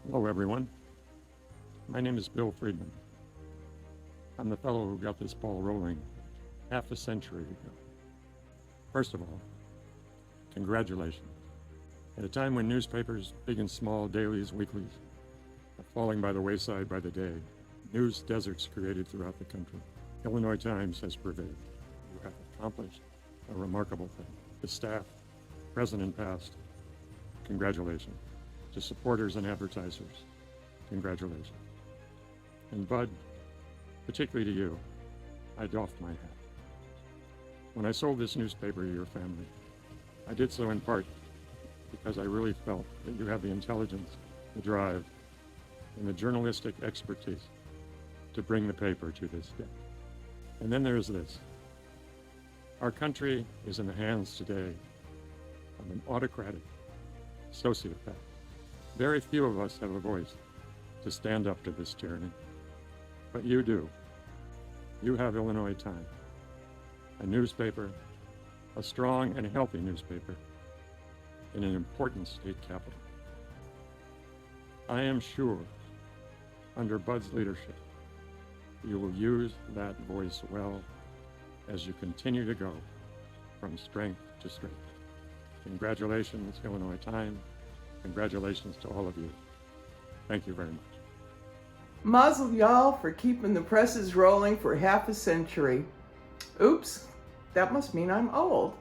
Hello, everyone. My name is Bill Friedman. I'm the fellow who got this ball rolling half a century ago. First of all, congratulations. At a time when newspapers, big and small, dailies, weeklies, are falling by the wayside by the day, news deserts created throughout the country, Illinois Times has prevailed. You have accomplished a remarkable thing. The staff, present and past, congratulations. To supporters and advertisers, congratulations. And Bud, particularly to you, I doffed my hat. When I sold this newspaper to your family, I did so in part because I really felt that you have the intelligence, the drive, and the journalistic expertise to bring the paper to this day. And then there's this. Our country is in the hands today of an autocratic sociopath. Very few of us have a voice to stand up to this tyranny, but you do. You have Illinois Times, a newspaper, a strong and healthy newspaper in an important state capital. I am sure, under Bud's leadership, you will use that voice well as you continue to go from strength to strength. Congratulations, Illinois Times. Congratulations to all of you. Thank you very much. Mazel y'all for keeping the presses rolling for half a century. Oops, that must mean I'm old.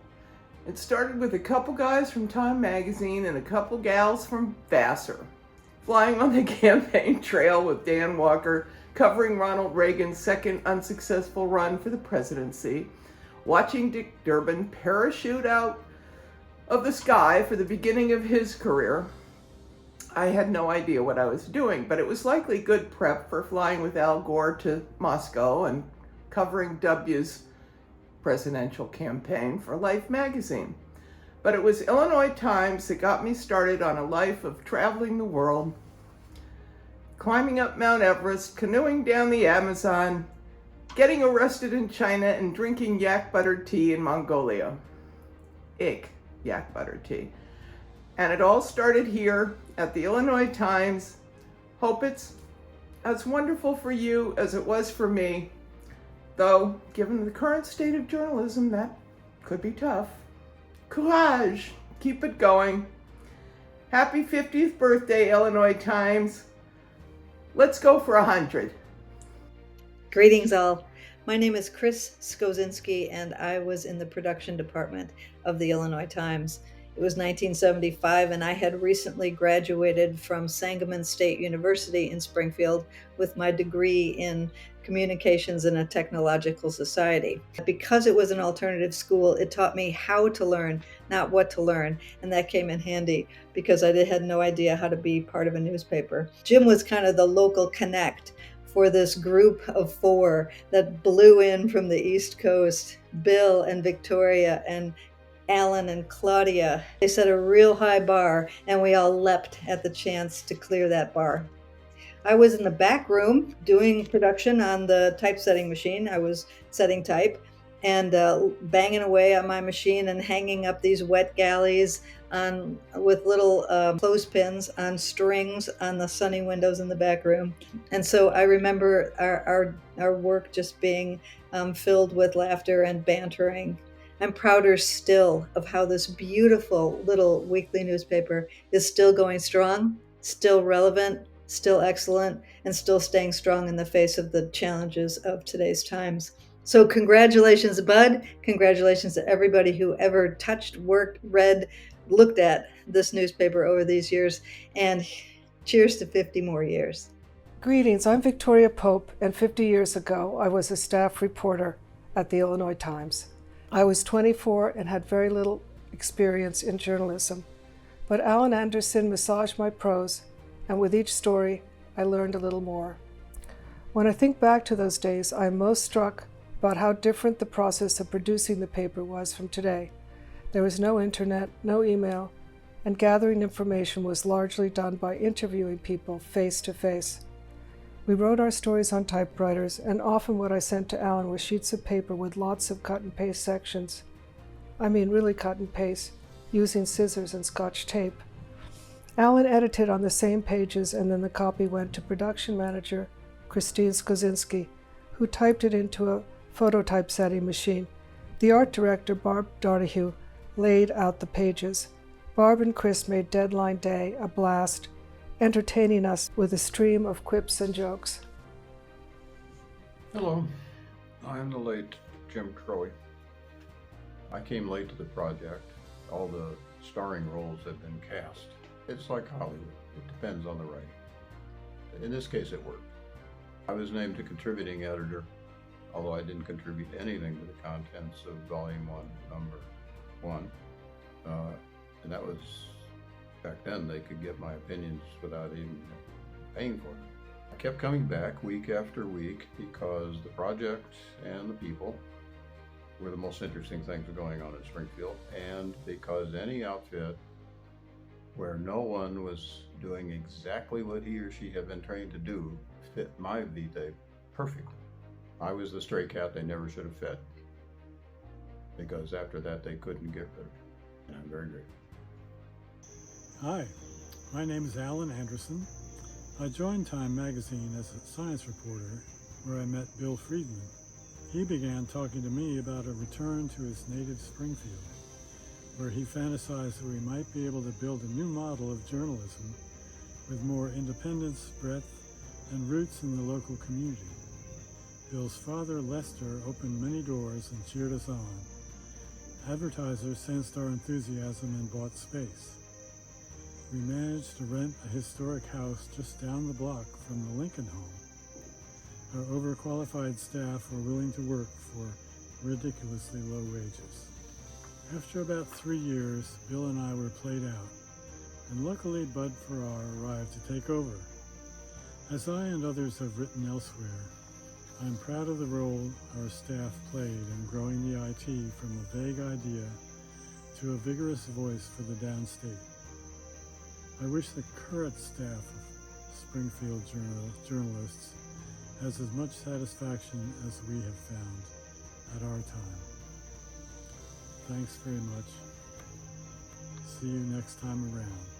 It started with a couple guys from Time magazine and a couple gals from Vassar, flying on the campaign trail with Dan Walker, covering Ronald Reagan's second unsuccessful run for the presidency, watching Dick Durbin parachute out of the sky for the beginning of his career. I had no idea what I was doing, but it was likely good prep for flying with Al Gore to Moscow and covering W's presidential campaign for Life magazine. But it was Illinois Times that got me started on a life of traveling the world, climbing up Mount Everest, canoeing down the Amazon, getting arrested in China, and drinking yak butter tea in Mongolia. Ick. Yak butter tea. And it all started here at the Illinois Times. Hope it's as wonderful for you as it was for me, though given the current state of journalism, that could be tough. Courage, keep it going. Happy 50th birthday, Illinois Times. Let's go for 100. Greetings all. My name is Chris Skozinski, and I was in the production department of the Illinois Times. It was 1975, and I had recently graduated from Sangamon State University in Springfield with my degree in communications in a technological society. Because it was an alternative school, it taught me how to learn, not what to learn, and that came in handy because I had no idea how to be part of a newspaper. Jim was kind of the local connect for this group of four that blew in from the East Coast, Bill and Victoria and Alan and Claudia. They set a real high bar, and we all leapt at the chance to clear that bar. I was in the back room doing production on the typesetting machine. I was setting type and banging away on my machine and hanging up these wet galleys with little clothespins on strings on the sunny windows in the back room. And so I remember our work just being filled with laughter and bantering. I'm prouder still of how this beautiful little weekly newspaper is still going strong, still relevant, still excellent, and still staying strong in the face of the challenges of today's times. So congratulations, Bud. Congratulations to everybody who ever touched, worked, read, looked at this newspaper over these years, and cheers to 50 more years. Greetings, I'm Victoria Pope, and 50 years ago I was a staff reporter at the Illinois Times. I was 24 and had very little experience in journalism, but Alan Anderson massaged my prose, and with each story I learned a little more. When I think back to those days, I am most struck about how different the process of producing the paper was from today. There was no internet, no email, and gathering information was largely done by interviewing people face to face. We wrote our stories on typewriters, and often what I sent to Alan was sheets of paper with lots of cut and paste sections. I mean really cut and paste, using scissors and Scotch tape. Alan edited on the same pages, and then the copy went to production manager Christine Skozinski, who typed it into a phototypesetting machine. The art director, Barb Donahue, laid out the pages. Barb and Chris made deadline day a blast, entertaining us with a stream of quips and jokes. Hello, I'm the late Jim Crowe. I came late to the project. All the starring roles have been cast. It's like Hollywood. It depends on the writing. In this case, it worked. I was named a contributing editor, although I didn't contribute anything to the contents of Volume 1, Number 1. And that was, back then, they could get my opinions without even paying for it. I kept coming back week after week because the project and the people were the most interesting things going on in Springfield, and because any outfit where no one was doing exactly what he or she had been trained to do fit my vitae perfectly. I was the stray cat they never should have fed, because after that they couldn't get rid of it, and I'm very grateful. Hi, my name is Alan Anderson. I joined Time magazine as a science reporter, where I met Bill Friedman. He began talking to me about a return to his native Springfield, where he fantasized that we might be able to build a new model of journalism with more independence, breadth, and roots in the local community. Bill's father, Lester, opened many doors and cheered us on. Advertisers sensed our enthusiasm and bought space. We managed to rent a historic house just down the block from the Lincoln home. Our overqualified staff were willing to work for ridiculously low wages. After about 3 years, Bill and I were played out, and luckily Bud Farrar arrived to take over. As I and others have written elsewhere, I'm proud of the role our staff played in growing the IT from a vague idea to a vigorous voice for the downstate. I wish the current staff of Springfield journalists has as much satisfaction as we have found at our time. Thanks very much. See you next time around.